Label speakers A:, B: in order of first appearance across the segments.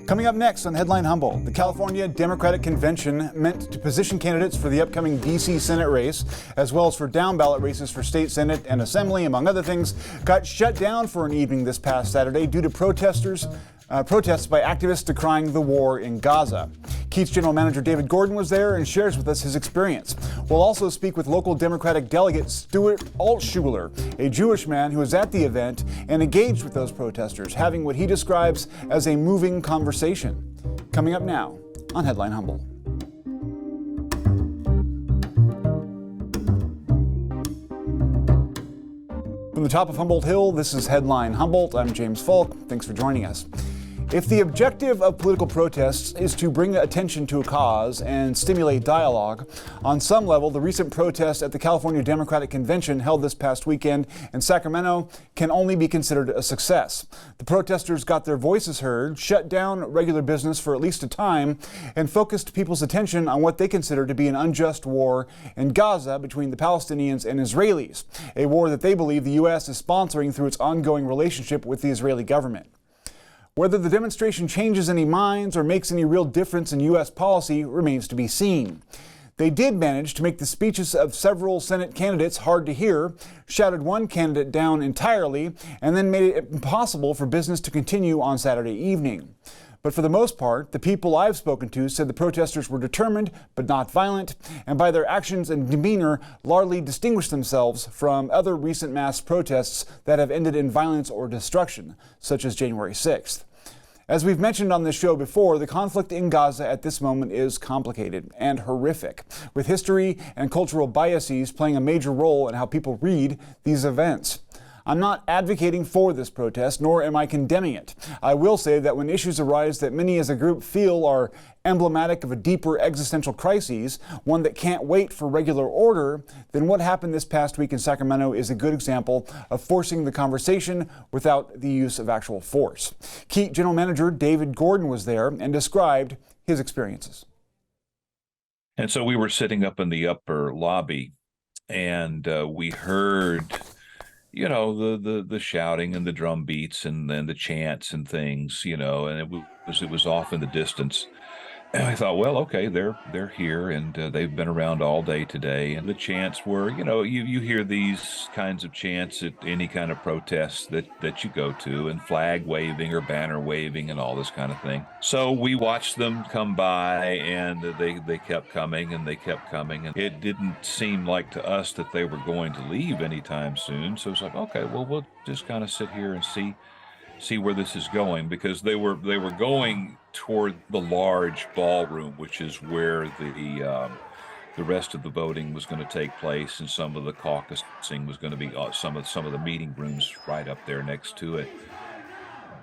A: Coming up next on Headline Humboldt, the California Democratic Convention meant to position candidates for the upcoming D.C. Senate race, as well as for down-ballot races for state Senate and Assembly, among other things, got shut down for an evening this past Saturday due to protests by activists decrying the war in Gaza. KEET's General Manager David Gordon was there and shares with us his experience. We'll also speak with local Democratic delegate Stuart Altschuler, a Jewish man who was at the event and engaged with those protesters, having what he describes as a moving conversation. Coming up now on Headline Humboldt. From the top of Humboldt Hill, this is Headline Humboldt. I'm James Falk. Thanks for joining us. If the objective of political protests is to bring attention to a cause and stimulate dialogue, on some level, the recent protests at the California Democratic Convention held this past weekend in Sacramento can only be considered a success. The protesters got their voices heard, shut down regular business for at least a time, and focused people's attention on what they consider to be an unjust war in Gaza between the Palestinians and Israelis, a war that they believe the U.S. is sponsoring through its ongoing relationship with the Israeli government. Whether the demonstration changes any minds or makes any real difference in U.S. policy remains to be seen. They did manage to make the speeches of several Senate candidates hard to hear, shouted one candidate down entirely, and then made it impossible for business to continue on Saturday evening. But for the most part, the people I've spoken to said the protesters were determined but not violent, and by their actions and demeanor largely distinguished themselves from other recent mass protests that have ended in violence or destruction, such as January 6th. As we've mentioned on this show before, the conflict in Gaza at this moment is complicated and horrific, with history and cultural biases playing a major role in how people read these events. I'm not advocating for this protest, nor am I condemning it. I will say that when issues arise that many as a group feel are emblematic of a deeper existential crisis, one that can't wait for regular order, then what happened this past week in Sacramento is a good example of forcing the conversation without the use of actual force. KEET General Manager David Gordon was there and described his experiences.
B: And so we were sitting up in the upper lobby, and we heard the shouting and the drum beats and then the chants and things, and it was off in the distance. And I thought, well, okay, they're here, and they've been around all day today. And the chants were, you hear these kinds of chants at any kind of protest that you go to, and flag waving or banner waving and all this kind of thing. So we watched them come by, and they kept coming, and they kept coming. And it didn't seem like to us that they were going to leave anytime soon. So it's like, okay, well, we'll just kind of sit here and see where this is going, because they were going toward the large ballroom, which is where the rest of the voting was going to take place, and some of the caucusing was going to be some of the meeting rooms right up there next to it.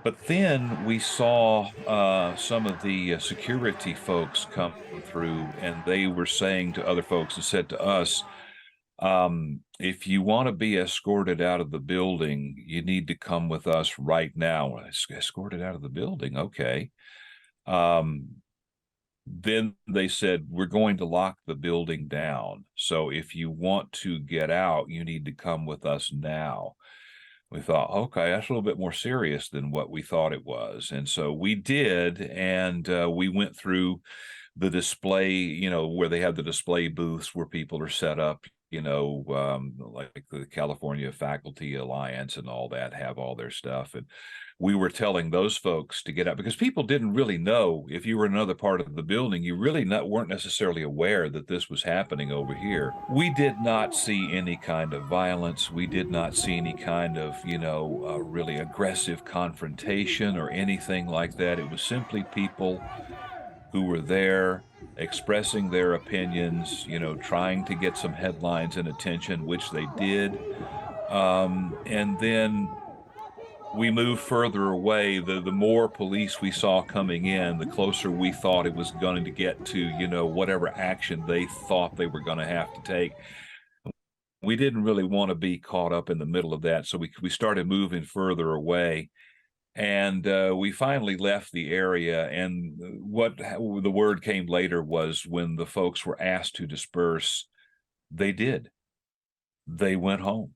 B: But then we saw some of the security folks come through, and they were saying to other folks and said to us, if you want to be escorted out of the building, you need to come with us right now. Escorted out of the building, okay. Then they said, we're going to lock the building down. So if you want to get out, you need to come with us now. We thought, okay, that's a little bit more serious than what we thought it was. And so we did, and we went through the display, where they have the display booths where people are set up, like the California Faculty Alliance and all that have all their stuff. And we were telling those folks to get out, because people didn't really know. If you were in another part of the building, you really weren't necessarily aware that this was happening over here. We did not see any kind of violence. We did not see any kind of, really aggressive confrontation or anything like that. It was simply people who were there expressing their opinions, trying to get some headlines and attention, which they did. And then we moved further away. The more police we saw coming in, the closer we thought it was going to get to, whatever action they thought they were going to have to take. We didn't really want to be caught up in the middle of that, so we started moving further away. And we finally left the area, and what the word came later was, when the folks were asked to disperse, they did. They went home.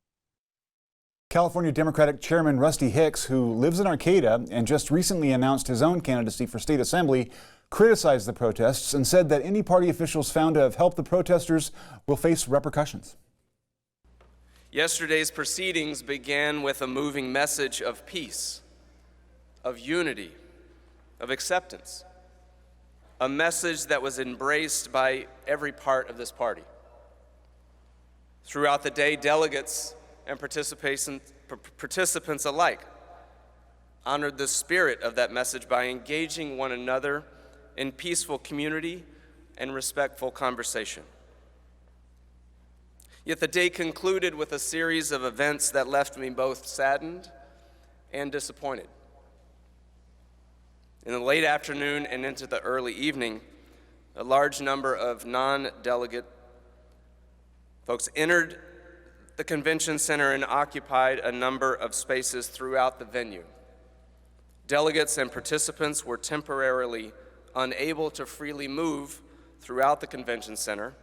A: California Democratic Chairman Rusty Hicks, who lives in Arcata and just recently announced his own candidacy for state assembly, criticized the protests and said that any party officials found to have helped the protesters will face repercussions.
C: Yesterday's proceedings began with a moving message of peace, of unity, of acceptance, a message that was embraced by every part of this party. Throughout the day, delegates and participants alike honored the spirit of that message by engaging one another in peaceful community and respectful conversation. Yet the day concluded with a series of events that left me both saddened and disappointed. In the late afternoon and into the early evening, a large number of non-delegate folks entered the convention center and occupied a number of spaces throughout the venue. Delegates and participants were temporarily unable to freely move throughout the convention center.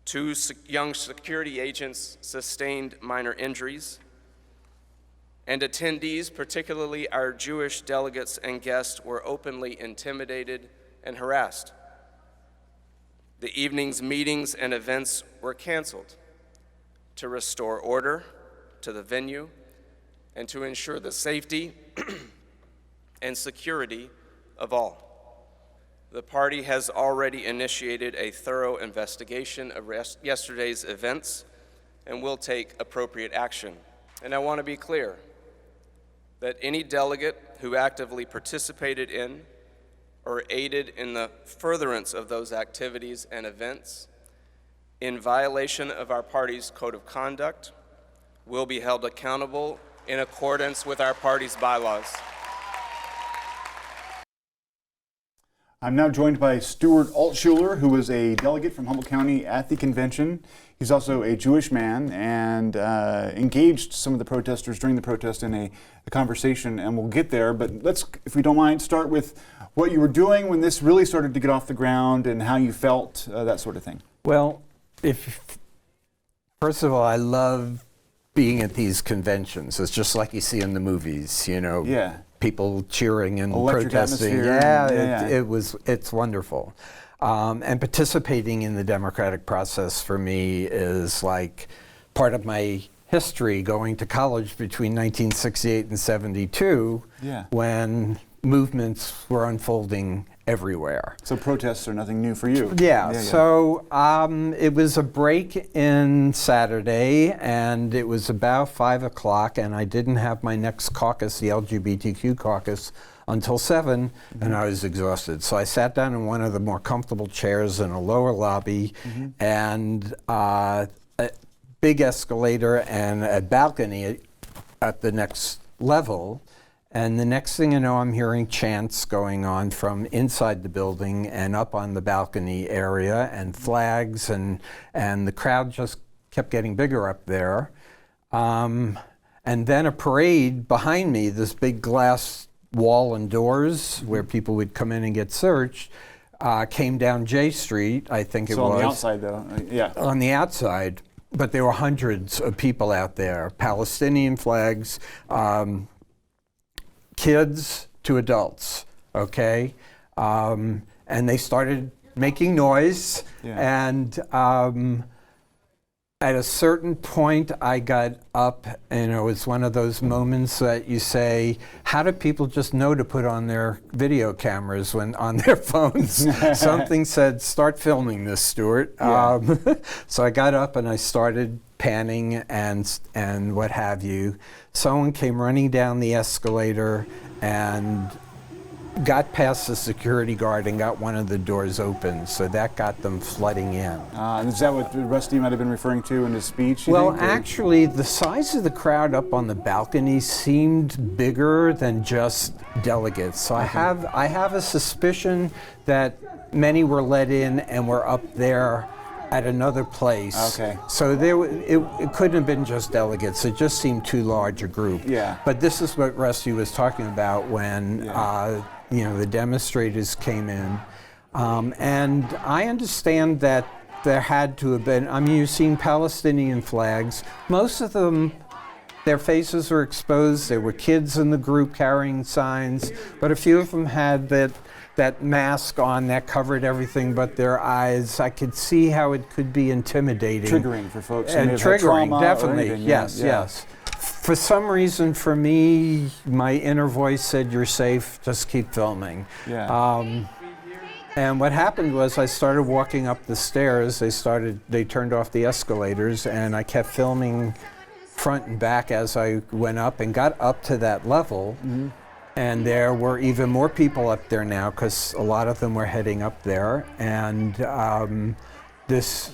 C: Two young security agents sustained minor injuries, and attendees, particularly our Jewish delegates and guests, were openly intimidated and harassed. The evening's meetings and events were canceled to restore order to the venue and to ensure the safety and security of all. The party has already initiated a thorough investigation of yesterday's events and will take appropriate action. And I want to be clear that any delegate who actively participated in or aided in the furtherance of those activities and events in violation of our party's code of conduct will be held accountable in accordance with our party's bylaws.
A: I'm now joined by Stuart Altschuler, who was a delegate from Humboldt County at the convention. He's also a Jewish man and engaged some of the protesters during the protest in a conversation, and we'll get there. But let's, if we don't mind, start with what you were doing when this really started to get off the ground and how you felt, that sort of thing.
D: Well, first of all, I love being at these conventions. It's just like you see in the movies, you know.
A: Yeah.
D: People cheering and
A: Electric
D: protesting.
A: atmosphere.
D: It's wonderful. And participating in the democratic process for me is like part of my history, going to college between 1968 and 72 when movements were unfolding everywhere.
A: So protests are nothing new for you.
D: So it was a break in Saturday, and it was about 5 o'clock, and I didn't have my next caucus, the LGBTQ caucus, until 7, and I was exhausted. So I sat down in one of the more comfortable chairs in a lower lobby, and a big escalator and a balcony at the next level. And the next thing you know, I'm hearing chants going on from inside the building and up on the balcony area, and flags, and the crowd just kept getting bigger up there. And then a parade behind me, this big glass wall and doors where people would come in and get searched, came down J Street, I think it was.
A: So on the outside, though, yeah.
D: On the outside, but there were hundreds of people out there, Palestinian flags, kids to adults, okay? And they started making noise, and at a certain point I got up, and it was one of those moments that you say, how do people just know to put on their video cameras when on their phones? Something said, start filming this, Stuart. So I got up and I started panning and what have you. Someone came running down the escalator and got past the security guard and got one of the doors open, so that got them flooding in.
A: Is that what Rusty might have been referring to in his speech?
D: Well, actually, the size of the crowd up on the balcony seemed bigger than just delegates. So I have a suspicion that many were let in and were up there at another place.
A: Okay.
D: So it couldn't have been just delegates. It just seemed too large a group.
A: Yeah.
D: But this is what Rusty was talking about when the demonstrators came in. And I understand that there had to have been, I mean, you've seen Palestinian flags. Most of them their faces were exposed. There were kids in the group carrying signs, but a few of them had that mask on that covered everything but their eyes. I could see how it could be intimidating.
A: Triggering for folks.
D: And triggering, definitely.
A: Anything,
D: yes, yes. For some reason, for me, my inner voice said, "You're safe, just keep filming."
A: Yeah.
D: And what happened was I started walking up the stairs. They turned off the escalators, and I kept filming front and back as I went up and got up to that level. Mm-hmm. And there were even more people up there now because a lot of them were heading up there. And this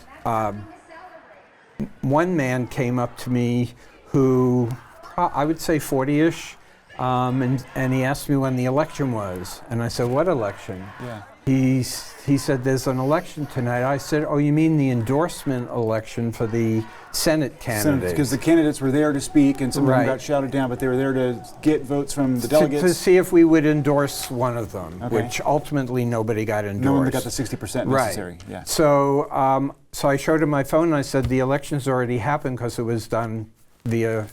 D: one man came up to me who I would say 40-ish, and he asked me when the election was. And I said, "What election?"
A: Yeah.
D: He said, "There's an election tonight." I said, "Oh, you mean the endorsement election for the Senate candidates?"
A: Because the candidates were there to speak, and some of them got shouted down, but they were there to get votes from the delegates.
D: To see if we would endorse one of them,
A: okay.
D: Which ultimately nobody got endorsed.
A: No one got the 60% necessary.
D: Right.
A: Yeah.
D: So, so I showed him my phone, and I said, "The election's already happened because it was done via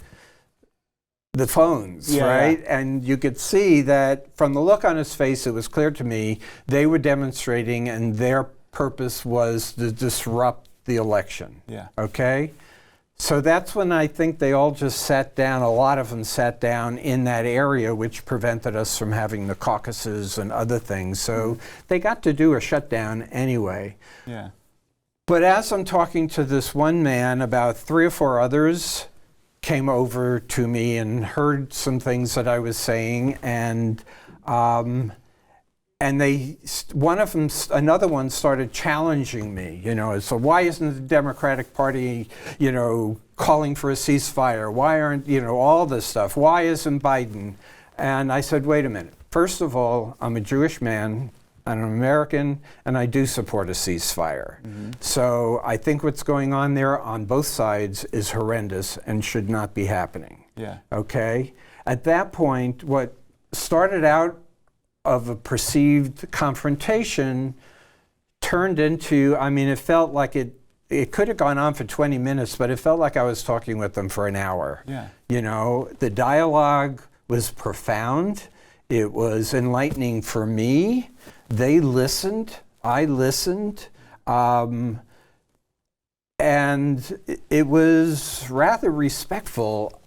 D: the phones," right? Yeah. And you could see that from the look on his face, it was clear to me they were demonstrating and their purpose was to disrupt the election.
A: Yeah.
D: Okay? So that's when I think they all just sat down, a lot of them sat down in that area, which prevented us from having the caucuses and other things. So they got to do a shutdown anyway.
A: Yeah.
D: But as I'm talking to this one man, about 3 or 4 others came over to me and heard some things that I was saying, and another one started challenging me, so why isn't the Democratic Party, calling for a ceasefire? Why aren't, all this stuff? Why isn't Biden? And I said, wait a minute. First of all, I'm a Jewish man, I'm an American, and I do support a ceasefire. Mm-hmm. So I think what's going on there on both sides is horrendous and should not be happening.
A: Yeah. Okay?
D: At that point, what started out of a perceived confrontation turned into, it felt like it could have gone on for 20 minutes, but it felt like I was talking with them for an hour.
A: Yeah.
D: The dialogue was profound. It was enlightening for me. They listened, I listened, and it was rather respectful.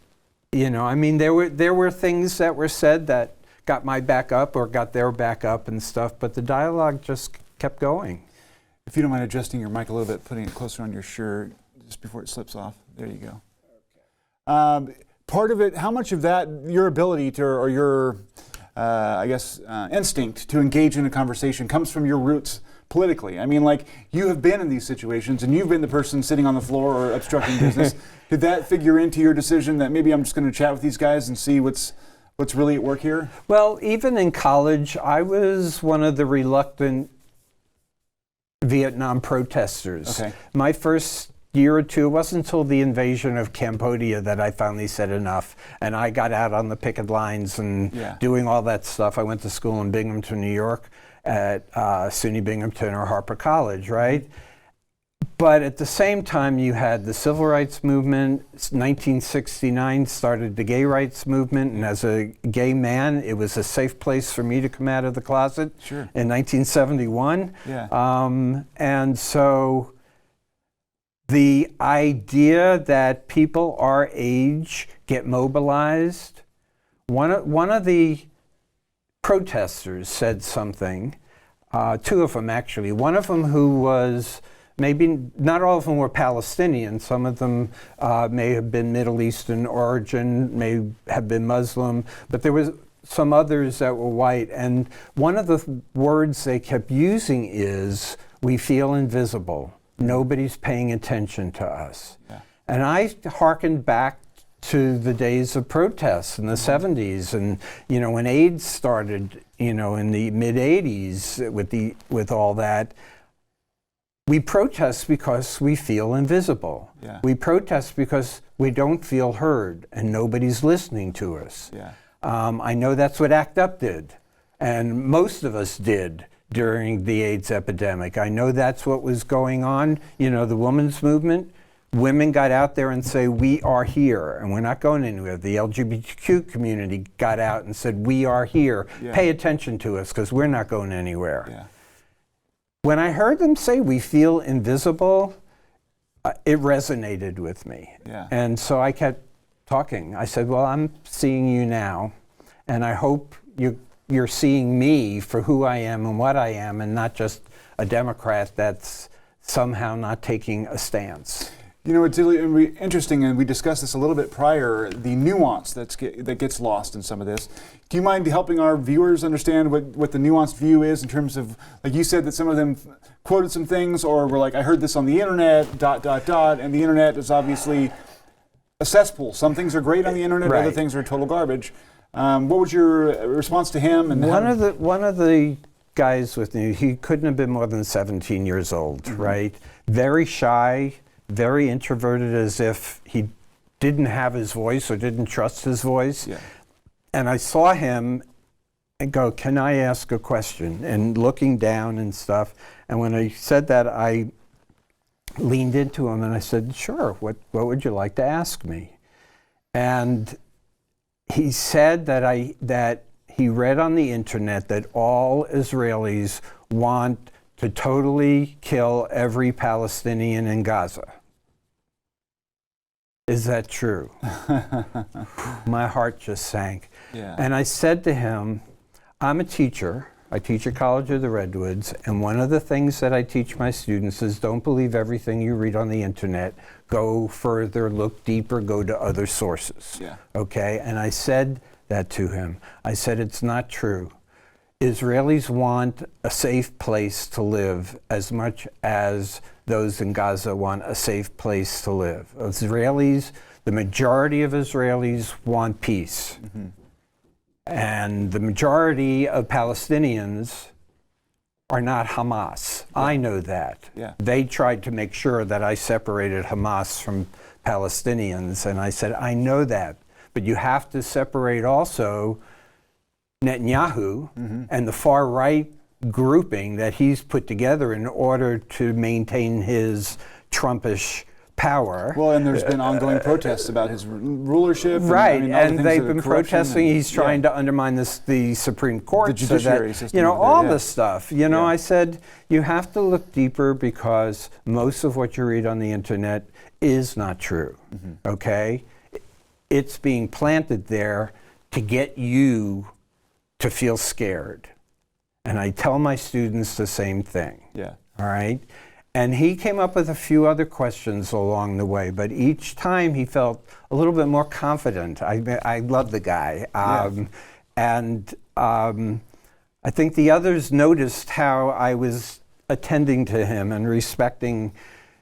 D: There were things that were said that got my back up or got their back up and stuff, but the dialogue just kept going.
A: If you don't mind adjusting your mic a little bit, putting it closer on your shirt just before it slips off. There you go. Okay. Part of it, how much of that, your ability to, or your instinct to engage in a conversation comes from your roots politically? You have been in these situations and you've been the person sitting on the floor or obstructing business. Did that figure into your decision that maybe I'm just going to chat with these guys and see what's really at work here?
D: Well, even in college, I was one of the reluctant Vietnam protesters.
A: Okay.
D: My first year or two, it wasn't until the invasion of Cambodia that I finally said enough. And I got out on the picket lines and doing all that stuff. I went to school in Binghamton, New York at SUNY Binghamton or Harper College, right? But at the same time, you had the civil rights movement. 1969 started the gay rights movement. And as a gay man, it was a safe place for me to come out of the closet.
A: Sure.
D: In 1971.
A: Yeah.
D: And so the idea that people our age get mobilized, one of the protesters said something, 2 of them actually. One of them who was, maybe not all of them were Palestinian, some of them may have been Middle Eastern origin, may have been Muslim, but there was some others that were white. And one of the words they kept using is, "We feel invisible. Nobody's paying attention to us."
A: Yeah.
D: And I hearkened back to the days of protests in the 70s, and when AIDS started, in the mid 80s with all that. We protest because we feel invisible.
A: Yeah.
D: We protest because we don't feel heard and nobody's listening to us.
A: Yeah.
D: I know that's what ACT UP did, and most of us did during the AIDS epidemic. I know that's what was going on. The women's movement, women got out there and say, we are here, and we're not going anywhere. The LGBTQ community got out and said, we are here.
A: Yeah.
D: Pay attention to us, because we're not going anywhere.
A: Yeah.
D: When I heard them say, we feel invisible, it resonated with me.
A: Yeah.
D: And so I kept talking. I said, well, I'm seeing you now, and I hope you're seeing me for who I am and what I am, and not just a Democrat that's somehow not taking a stance.
A: You know, it's really interesting, and we discussed this a little bit prior, the nuance that gets lost in some of this. Do you mind helping our viewers understand what the nuanced view is in terms of, like you said, that some of them quoted some things or were like, I heard this on the internet, ... and the internet is obviously a cesspool. Some things are great on the internet,
D: Right.
A: other things are total garbage. What was your response to him? And
D: One of the guys with me, he couldn't have been more than 17 years old, right? Very shy, very introverted, as if he didn't have his voice or didn't trust his voice.
A: Yeah.
D: And I saw him and go, can I ask a question? And looking down and stuff. And when I said that, I leaned into him and I said, sure, what would you like to ask me? And he said that he read on the internet that all Israelis want to totally kill every Palestinian in Gaza. Is that true? My heart just sank.
A: Yeah.
D: And I said to him, I'm a teacher. I teach at College of the Redwoods, and one of the things that I teach my students is don't believe everything you read on the internet. Go further, look deeper, go to other sources.
A: Yeah.
D: Okay? And I said that to him. I said, it's not true. Israelis want a safe place to live as much as those in Gaza want a safe place to live. Israelis, the majority of Israelis want peace.
A: Mm-hmm.
D: And the majority of Palestinians are not Hamas. Yeah. I know that.
A: Yeah.
D: They tried to make sure that I separated Hamas from Palestinians, and I said, I know that, but you have to separate also Netanyahu and the far-right grouping that he's put together in order to maintain his Trumpish power.
A: Well, and there's been ongoing protests about his rulership.
D: Right,
A: and
D: and they've been protesting. He's trying to undermine the Supreme Court.
A: The judiciary system.
D: You know, all
A: yeah.
D: this stuff. You know, I said, you have to look deeper because most of what you read on the internet is not true, okay? It's being planted there to get you to feel scared. And I tell my students the same thing.
A: Yeah.
D: All right? And he came up with a few other questions along the way, but each time he felt a little bit more confident. I love the guy. And I think the others noticed how I was attending to him and respecting,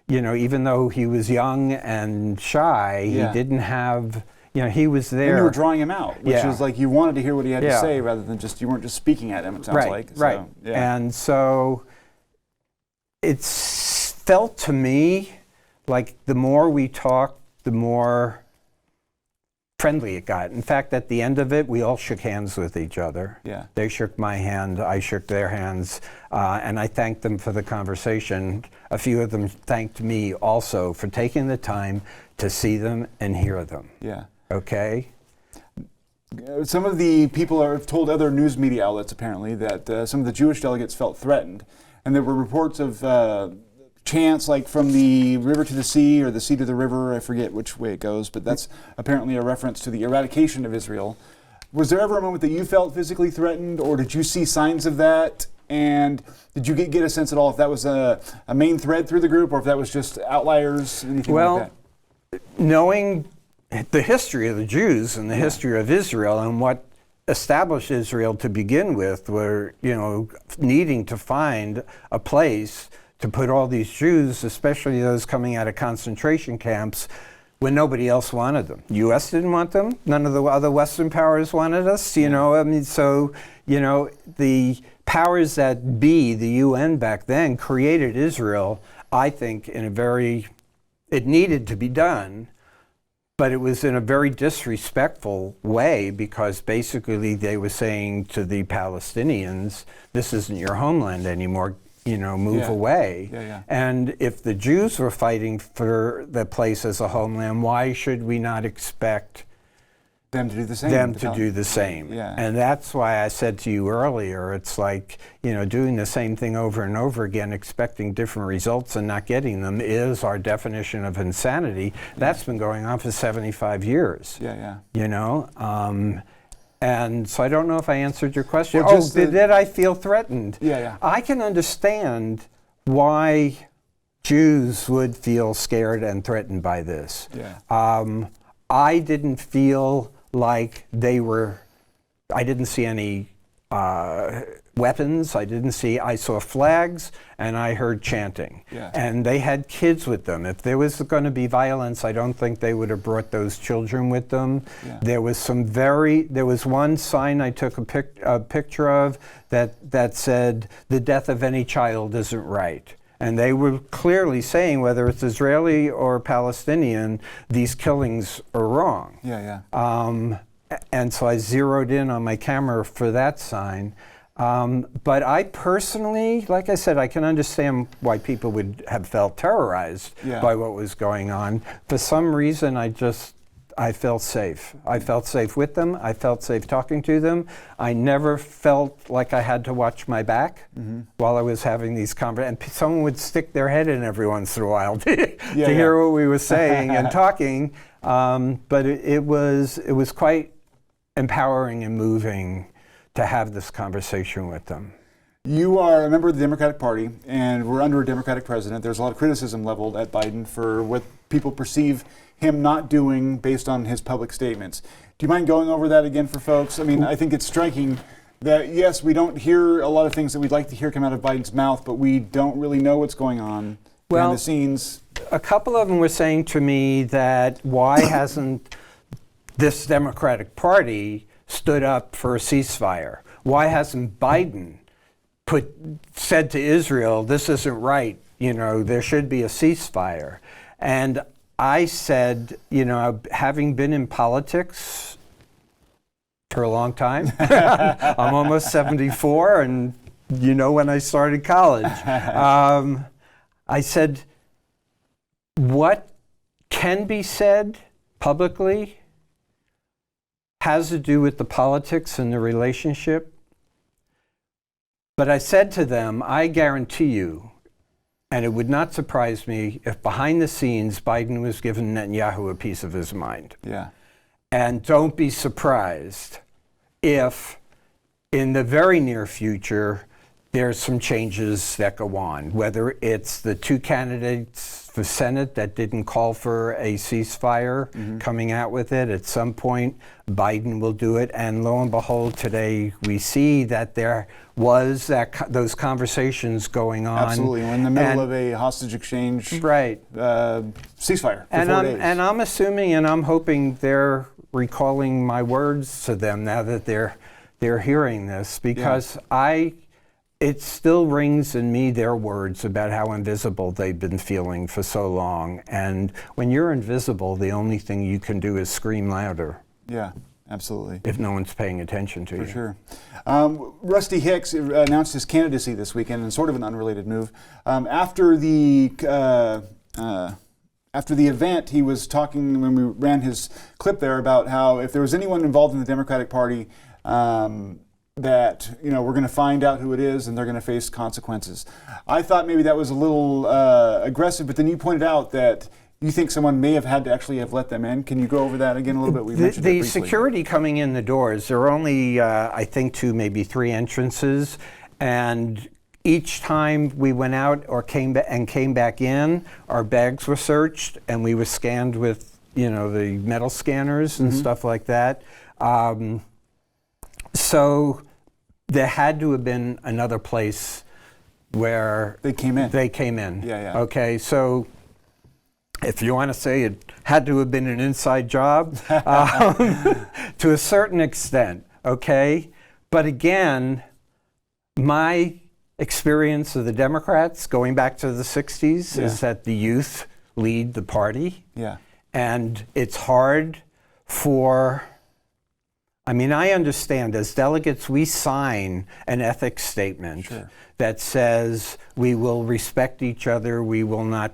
D: you know, even though he was young and shy, he didn't have, you know, he was there.
A: And you were drawing him out, which is like you wanted to hear what he had to
D: Yeah.
A: say rather than just, you weren't just speaking at him, it sounds like. So,
D: Right.
A: yeah.
D: And so it's felt to me like the more we talked, the more friendly it got. In fact, at the end of it, we all shook hands with each other.
A: Yeah.
D: They shook my hand, I shook their hands, and I thanked them for the conversation. A few of them thanked me also for taking the time to see them and hear them.
A: Yeah.
D: Okay?
A: Some of the people have told other news media outlets, apparently, that some of the Jewish delegates felt threatened. And there were reports of chants like from the river to the sea or the sea to the river. I forget which way it goes, but that's apparently a reference to the eradication of Israel. Was there ever a moment that you felt physically threatened, or did you see signs of that? And did you get a sense at all if that was a main thread through the group, or if that was just outliers, anything like that?
D: Knowing the history of the Jews and the history of Israel and what established Israel to begin with, were, you know, needing to find a place to put all these Jews, especially those coming out of concentration camps, when nobody else wanted them. The U.S. didn't want them. None of the other Western powers wanted us. You know, I mean, so, you know, the powers that be, the UN back then, created Israel, I think, in a very, it needed to be done, but it was in a very disrespectful way, because basically they were saying to the Palestinians, this isn't your homeland anymore. move away. And if the Jews were fighting for the place as a homeland, why should we not expect
A: them to do the same?
D: And that's why I said to you earlier, it's like, doing the same thing over and over again, expecting different results and not getting them is our definition of insanity. That's been going on for 75 years. And so I don't know if I answered your question. Did I feel threatened? I can understand why Jews would feel scared and threatened by this. I didn't feel like I didn't see any weapons. I saw flags and I heard chanting. And they had kids with them. If there was going to be violence, I don't think they would have brought those children with them. There was one sign I took a picture of that said, "The death of any child isn't right." And they were clearly saying, whether it's Israeli or Palestinian, these killings are wrong. And so I zeroed in on my camera for that sign. But I personally, like I said, I can understand why people would have felt terrorized by what was going on. For some reason, I felt safe. I felt safe with them. I felt safe talking to them. I never felt like I had to watch my back while I was having these conversations. And someone would stick their head in every once in a while to hear what we were saying and talking. But it was quite empowering and moving to have this conversation with them.
A: You are a member of the Democratic Party, and we're under a Democratic president. There's a lot of criticism leveled at Biden for what people perceive him not doing based on his public statements. Do you mind going over that again for folks? I mean, I think it's striking that, yes, we don't hear a lot of things that we'd like to hear come out of Biden's mouth, but we don't really know what's going on behind the scenes.
D: A couple of them were saying to me that why hasn't this Democratic Party stood up for a ceasefire? Why hasn't Biden said to Israel, this isn't right, there should be a ceasefire? And I said, having been in politics for a long time, I'm almost 74, and when I started college, I said, what can be said publicly has to do with the politics and the relationship. But I said to them, I guarantee you, and it would not surprise me if behind the scenes Biden was giving Netanyahu a piece of his mind. And don't be surprised if in the very near future there's some changes that go on, whether it's the two candidates for Senate that didn't call for a ceasefire coming out with it. At some point, Biden will do it. And lo and behold, today we see that there was those conversations going on.
A: Absolutely. We're in the middle of a hostage exchange ceasefire for 4 days.
D: And I'm assuming and I'm hoping they're recalling my words to them now that they're hearing this, because it still rings in me their words about how invisible they've been feeling for so long. And when you're invisible, the only thing you can do is scream louder.
A: Yeah, absolutely.
D: If no one's paying attention to you.
A: For sure. Rusty Hicks announced his candidacy this weekend in sort of an unrelated move. After the event, he was talking, when we ran his clip there, about how if there was anyone involved in the Democratic Party, that we're going to find out who it is and they're going to face consequences. I thought maybe that was a little aggressive, but then you pointed out that you think someone may have had to actually have let them in. Can you go over that again a little bit? We mentioned it briefly.
D: The security coming in the doors, there are only, I think, 2, maybe 3 entrances, and each time we went out or came back in, our bags were searched and we were scanned with, the metal scanners and stuff like that. So there had to have been another place where
A: they came in.
D: Yeah. Okay, so if you want to say it had to have been an inside job, to a certain extent, okay? But again, my experience of the Democrats going back to the 60s is that the youth lead the party. And it's hard for I mean, I understand as delegates, we sign an ethics statement that says we will respect each other, we will not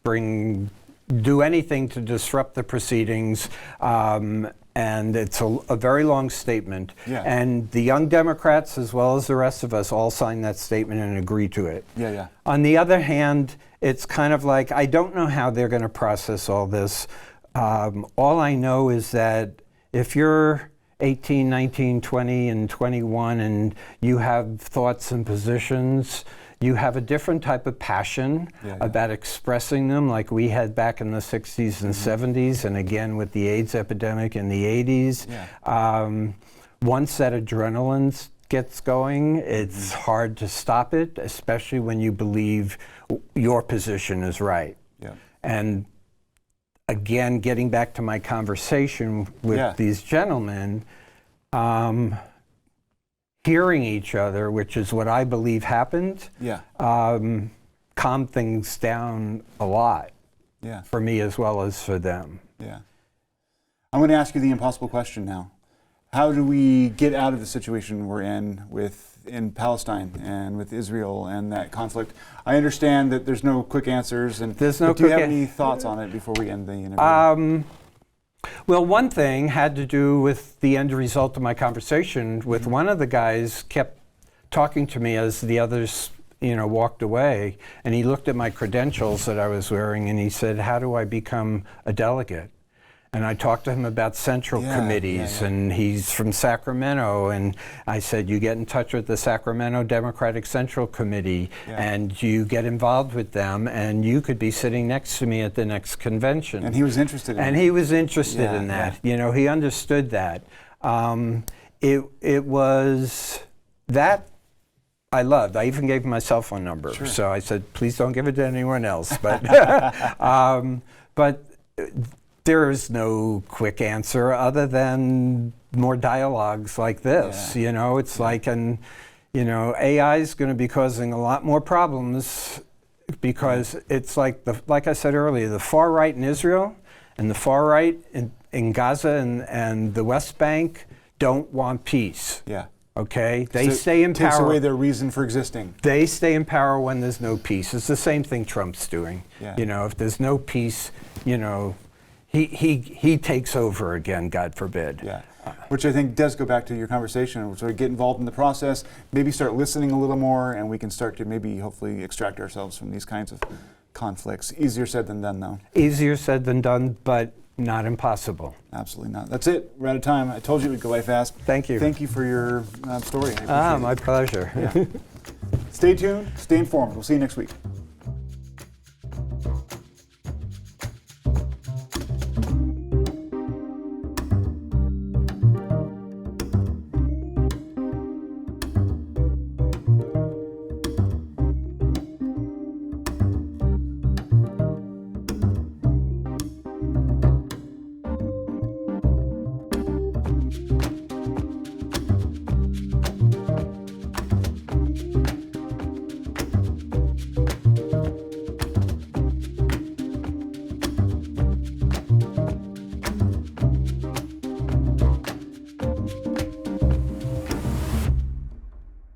D: do anything to disrupt the proceedings, and it's a very long statement.
A: Yeah.
D: And the Young Democrats, as well as the rest of us, all sign that statement and agree to it.
A: Yeah, yeah.
D: On the other hand, it's kind of like, I don't know how they're going to process all this. All I know is that if you're 18, 19, 20, and 21, and you have thoughts and positions, you have a different type of passion about expressing them, like we had back in the 60s and 70s, and again with the AIDS epidemic in the 80s. Once that adrenaline gets going, it's hard to stop it, especially when you believe your position is right. And again, getting back to my conversation with these gentlemen, hearing each other, which is what I believe happened, calmed things down a lot for me as well as for them.
A: I'm going to ask you the impossible question now. How do we get out of the situation we're in in Palestine and with Israel and that conflict? I understand that there's no quick answers, and
D: there's no
A: do you have any thoughts on it before we end the interview?
D: Well, one thing had to do with the end result of my conversation with one of the guys. Kept talking to me as the others, walked away, and he looked at my credentials that I was wearing, and he said, "How do I become a delegate?" And I talked to him about central committees, and he's from Sacramento, and I said, you get in touch with the Sacramento Democratic Central Committee, and you get involved with them, and you could be sitting next to me at the next convention.
A: And he was interested in
D: And he was interested in that. He understood that. It was that I loved. I even gave him my cell phone number. So I said, please don't give it to anyone else. But, but there is no quick answer other than more dialogues like this. It's like, AI is going to be causing a lot more problems because it's like I said earlier, the far right in Israel and the far right in Gaza and the West Bank don't want peace. Okay, they stay in power.
A: Takes away their reason for existing.
D: They stay in power when there's no peace. It's the same thing Trump's doing. If there's no peace, he takes over again, God forbid.
A: Which I think does go back to your conversation. So get involved in the process, maybe start listening a little more, and we can start to maybe hopefully extract ourselves from these kinds of conflicts. Easier said than done, though.
D: Easier said than done, but not impossible.
A: Absolutely not. That's it. We're out of time. I told you it would go by fast.
D: Thank you.
A: Thank you for your story. I appreciate
D: my pleasure.
A: Stay tuned. Stay informed. We'll see you next week.